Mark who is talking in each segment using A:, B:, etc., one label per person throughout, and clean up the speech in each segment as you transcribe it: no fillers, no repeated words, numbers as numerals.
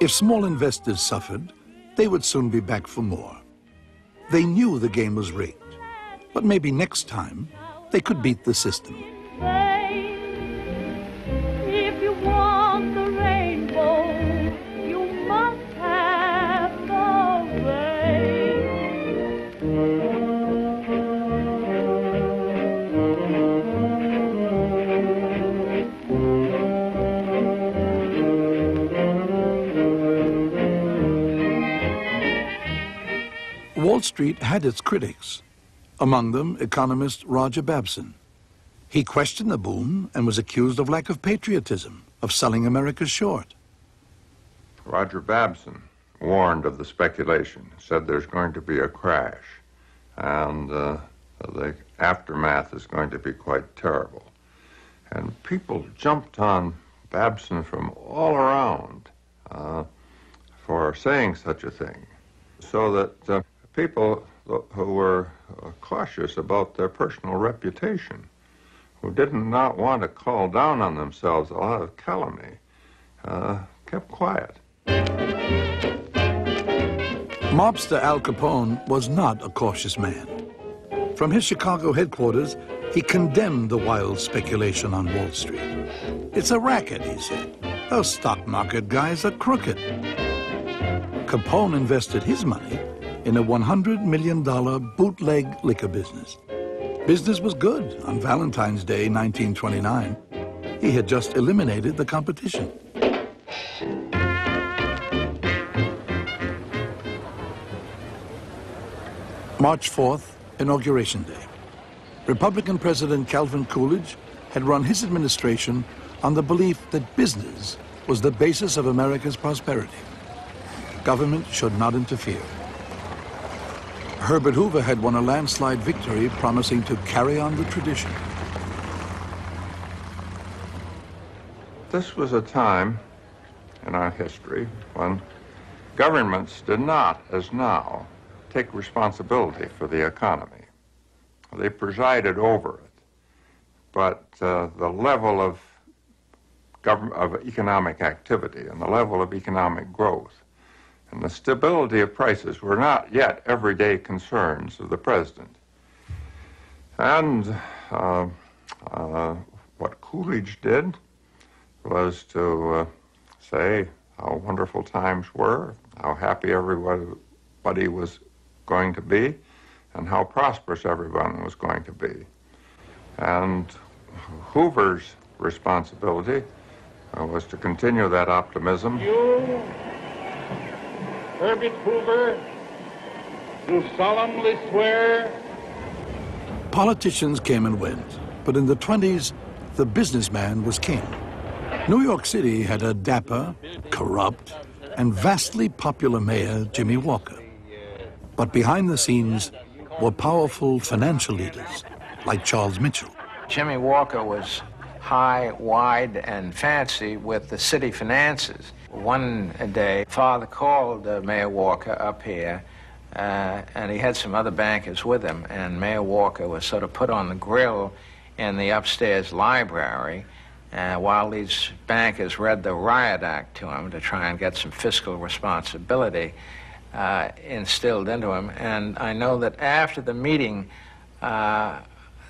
A: If small investors suffered, they would soon be back for more. They knew the game was rigged, but maybe next time they could beat the system.
B: If you want the rainbow, you must have the rain.
A: Wall Street had its critics, among them economist Roger Babson. He questioned the boom and was accused of lack of patriotism, of selling America short.
C: Roger Babson warned of the speculation, said there's going to be a crash, and the aftermath is going to be quite terrible. And people jumped on Babson from all around for saying such a thing, so that people who were cautious about their personal reputation, who did not want to call down on themselves a lot of calumny, kept quiet.
A: Mobster Al Capone was not a cautious man. From his Chicago headquarters, he condemned the wild speculation on Wall Street. It's a racket, he said. Those stock market guys are crooked. Capone invested his money in a $100 million bootleg liquor business. Business was good on Valentine's Day, 1929. He had just eliminated the competition. March 4th, Inauguration Day. Republican President Calvin Coolidge had run his administration on the belief that business was the basis of America's prosperity. Government should not interfere. Herbert Hoover had won a landslide victory, promising to carry on the tradition.
C: This was a time in our history when governments did not, as now, take responsibility for the economy. They presided over it, but the level of economic activity and the level of economic growth and the stability of prices were not yet everyday concerns of the president. And what Coolidge did was to say how wonderful times were, how happy everybody was going to be, and how prosperous everyone was going to be. And Hoover's responsibility was to continue that optimism.
D: You, Herbert Hoover, do solemnly swear.
A: Politicians came and went, but in the 20s, the businessman was king. New York City had a dapper, corrupt, and vastly popular mayor, Jimmy Walker. But behind the scenes were powerful financial leaders, like Charles Mitchell.
E: Jimmy Walker was high, wide, and fancy with the city finances. One day, Father called Mayor Walker up here, and he had some other bankers with him, and Mayor Walker was sort of put on the grill in the upstairs library while these bankers read the Riot Act to him to try and get some fiscal responsibility instilled into him. And I know that after the meeting,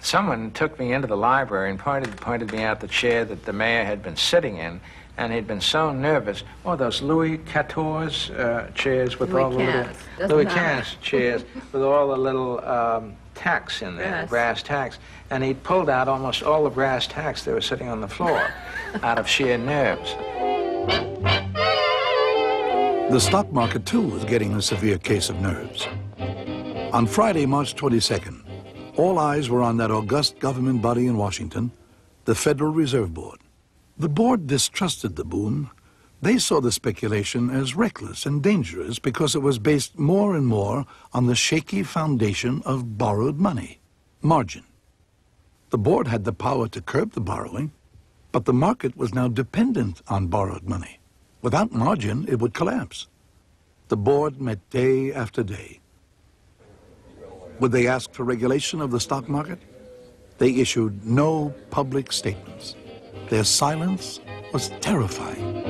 E: someone took me into the library and pointed me out the chair that the mayor had been sitting in, and he'd been so nervous. Oh, those Louis XIV chairs with all the little Louis XV chairs with all the little tacks in there, yes, brass tacks. And he'd pulled out almost all the brass tacks that were sitting on the floor out of sheer nerves.
A: The stock market, too, was getting a severe case of nerves. On Friday, March 22nd, all eyes were on that august government body in Washington, the Federal Reserve Board. The board distrusted the boom. They saw the speculation as reckless and dangerous because it was based more and more on the shaky foundation of borrowed money, margin. The board had the power to curb the borrowing, but the market was now dependent on borrowed money. Without margin, it would collapse. The board met day after day. Would they ask for regulation of the stock market? They issued no public statements. Their silence was terrifying.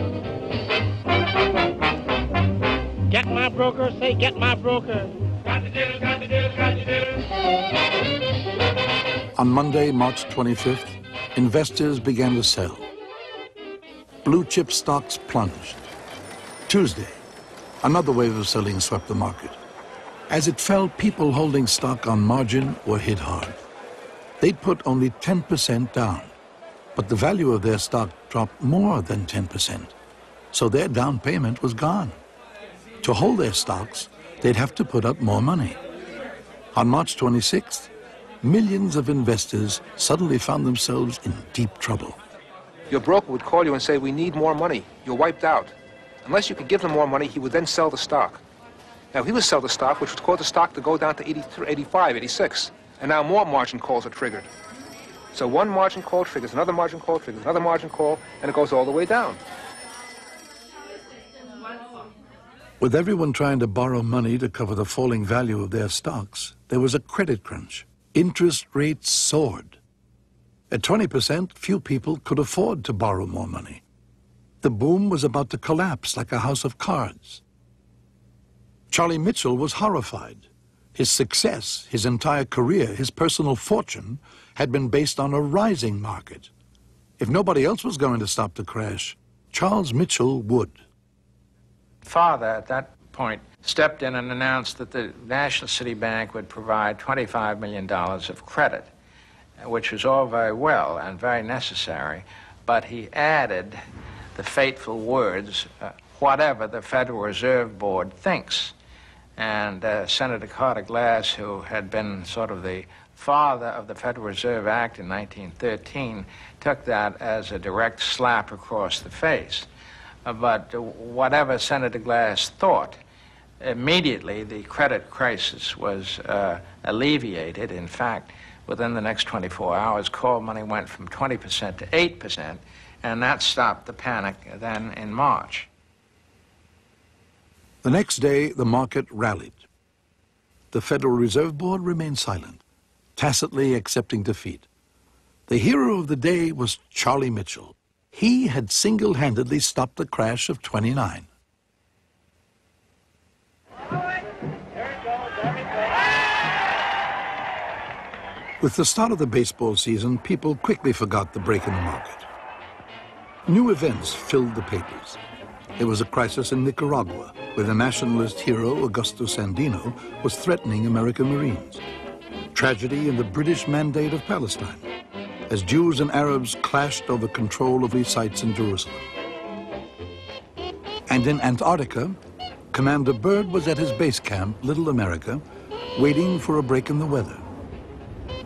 D: Get my broker, say get my broker. Got the dealers, got the dealers, got the dealers.
A: On Monday, March 25th, investors began to sell. Blue chip stocks plunged. Tuesday, another wave of selling swept the market. As it fell, people holding stock on margin were hit hard. They'd put only 10% down, but the value of their stock dropped more than 10%, so their down payment was gone. To hold their stocks, they'd have to put up more money. On March 26th, millions of investors suddenly found themselves in deep trouble.
F: Your broker would call you and say, we need more money. You're wiped out. Unless you could give them more money, he would then sell the stock. Now, he would sell the stock, which would cause the stock to go down to 83, 85, 86. And now more margin calls are triggered. So one margin call triggers, another margin call triggers, another margin call, and it goes all the way down.
A: With everyone trying to borrow money to cover the falling value of their stocks, there was a credit crunch. Interest rates soared. At 20%, few people could afford to borrow more money. The boom was about to collapse like a house of cards. Charlie Mitchell was horrified. His success, his entire career, his personal fortune had been based on a rising market. If nobody else was going to stop the crash, Charles Mitchell would.
E: Father, at that point, stepped in and announced that the National City Bank would provide $25 million of credit, which was all very well and very necessary, but he added the fateful words, whatever the Federal Reserve Board thinks. And Senator Carter Glass, who had been sort of the father of the Federal Reserve Act in 1913, took that as a direct slap across the face. But whatever Senator Glass thought, immediately the credit crisis was alleviated. In fact, within the next 24 hours, call money went from 20% to 8%, and that stopped the panic then in March.
A: The next day, the market rallied. The Federal Reserve Board remained silent, tacitly accepting defeat. The hero of the day was Charlie Mitchell. He had single-handedly stopped the crash of '29. With the start of the baseball season, people quickly forgot the break in the market. New events filled the papers. There was a crisis in Nicaragua, where the nationalist hero Augusto Sandino was threatening American Marines. Tragedy in the British Mandate of Palestine, as Jews and Arabs clashed over control of these sites in Jerusalem. And in Antarctica, Commander Byrd was at his base camp, Little America, waiting for a break in the weather.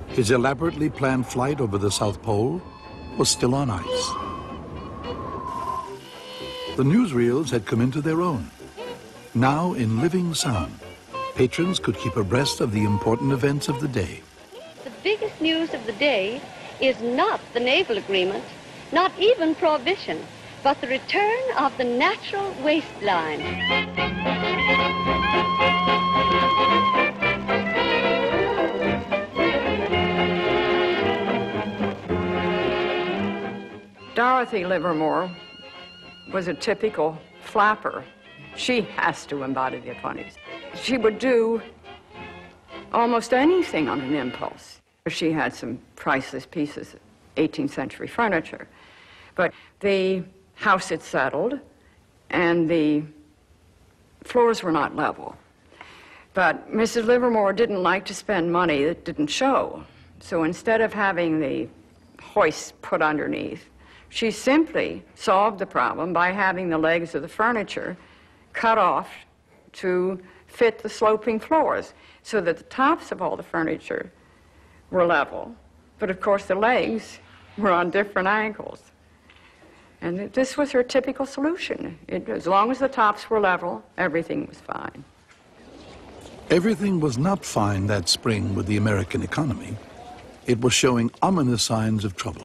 A: His elaborately planned flight over the South Pole was still on ice. The newsreels had come into their own. Now, in living sound, patrons could keep abreast of the important events of the day.
G: The biggest news of the day is not the naval agreement, not even prohibition, but the return of the natural waistline.
H: Dorothy Livermore was a typical flapper. She has to embody the 20s. She would do almost anything on an impulse. She had some priceless pieces of 18th century furniture. But the house had settled, and the floors were not level. But Mrs. Livermore didn't like to spend money that didn't show. So instead of having the hoists put underneath, she simply solved the problem by having the legs of the furniture cut off to fit the sloping floors, so that the tops of all the furniture were level, but of course the legs were on different angles. And this was her typical solution. As long as the tops were level, everything was fine.
A: Everything was not fine that spring with the American economy. It was showing ominous signs of trouble.